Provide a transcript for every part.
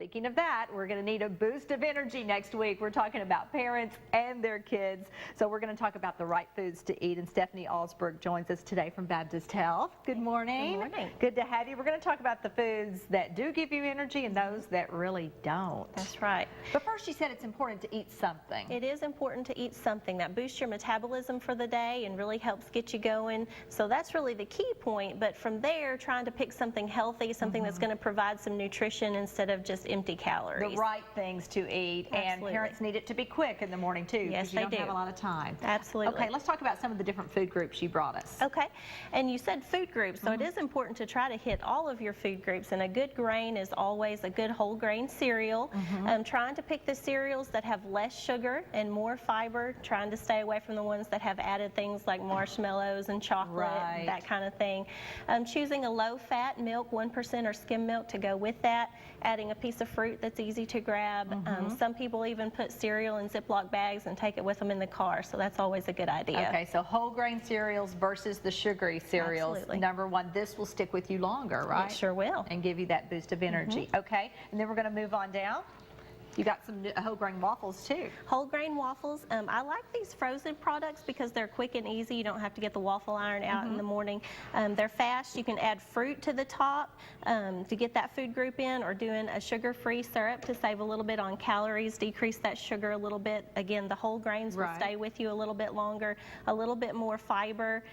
Speaking of that, we're going to need a boost of energy next week. We're talking about parents and their kids. So we're going to talk about the right foods to eat. And Stephanie Allsbrook joins us today from Baptist Health. Good morning. Good morning. Good to have you. We're going to talk about the foods that do give you energy and those that really don't. That's right. But first, you said it's important to eat something. It is important to eat something that boosts your metabolism for the day and really helps get you going. So that's really the key point. But from there, trying to pick something healthy, something that's going to provide some nutrition instead of just empty calories. The right things to eat. Absolutely. And parents need it to be quick in the morning too. Yes, because you they don't have do. a lot of time. Absolutely. Okay, let's talk about some of the different food groups you brought us. Okay, and you said food groups, so it is important to try to hit all of your food groups, and a good grain is always a good whole grain cereal. Trying to pick the cereals that have less sugar and more fiber, trying to stay away from the ones that have added things like marshmallows and chocolate, that kind of thing. Choosing a low-fat milk, 1% or skim milk to go with that, adding a piece of fruit that's easy to grab. Some people even put cereal in Ziploc bags and take it with them in the car, so that's always a good idea. Okay, so whole grain cereals versus the sugary cereals. Absolutely. Number one, this will stick with you longer, right? It sure will. And give you that boost of energy. Okay, and then we're going to move on down. You got some whole grain waffles too. Whole grain waffles. I like these frozen products because they're quick and easy. You don't have to get the waffle iron out in the morning. They're fast. You can add fruit to the top to get that food group in, or doing a sugar-free syrup to save a little bit on calories, decrease that sugar a little bit. Again, the whole grains will stay with you a little bit longer, a little bit more fiber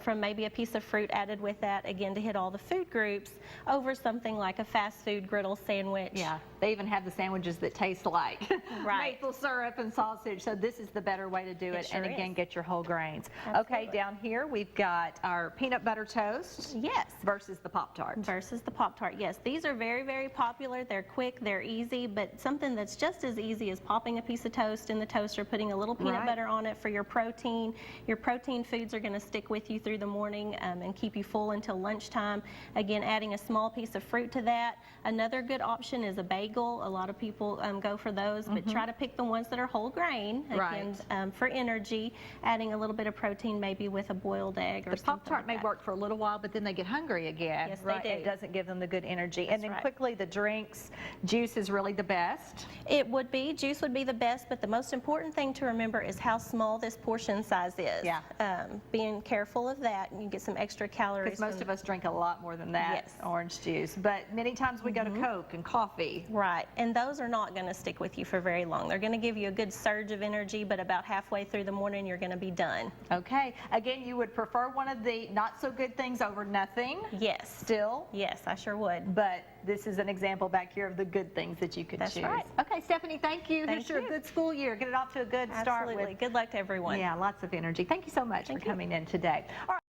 from maybe a piece of fruit added with that, again, to hit all the food groups over something like a fast food griddle sandwich. Yeah, they even have the sandwiches that taste like maple syrup and sausage, so this is the better way to do it. Sure and again, is. get your whole grains. Absolutely. Okay, down here we've got our peanut butter toast. Yes. Versus the Pop-Tart. Versus the Pop-Tart, yes. These are very, very popular. They're quick, they're easy, but something that's just as easy as popping a piece of toast in the toaster, putting a little peanut butter on it for your protein. Your protein foods are going to stick with you through the morning and keep you full until lunchtime. Again, adding a small piece of fruit to that. Another good option is a bagel. A lot of people go for those, but try to pick the ones that are whole grain, again, for energy, adding a little bit of protein maybe with a boiled egg or the something Pop-Tart like may work for a little while, but then they get hungry again. Yes, they do. It doesn't give them the good energy. That's And then quickly, the drinks. Juice is really the best. It would be. Juice would be the best, but the most important thing to remember is how small this portion size is. Yeah. Being careful of that, and you get some extra calories. Because most of us drink a lot more than that, orange juice. But many times we go to Coke and coffee. Right, and those are not going to stick with you for very long. They're going to give you a good surge of energy, but about halfway through the morning, you're going to be done. Okay. Again, you would prefer one of the not so good things over nothing? Yes. Still? Yes, I sure would. But this is an example back here of the good things that you could choose. That's right. Okay, Stephanie, thank you. Thank Wish you a you. good school year. Get it off to a good start. Absolutely. Good luck to everyone. Yeah, lots of energy. Thank you so much for coming in today. All right.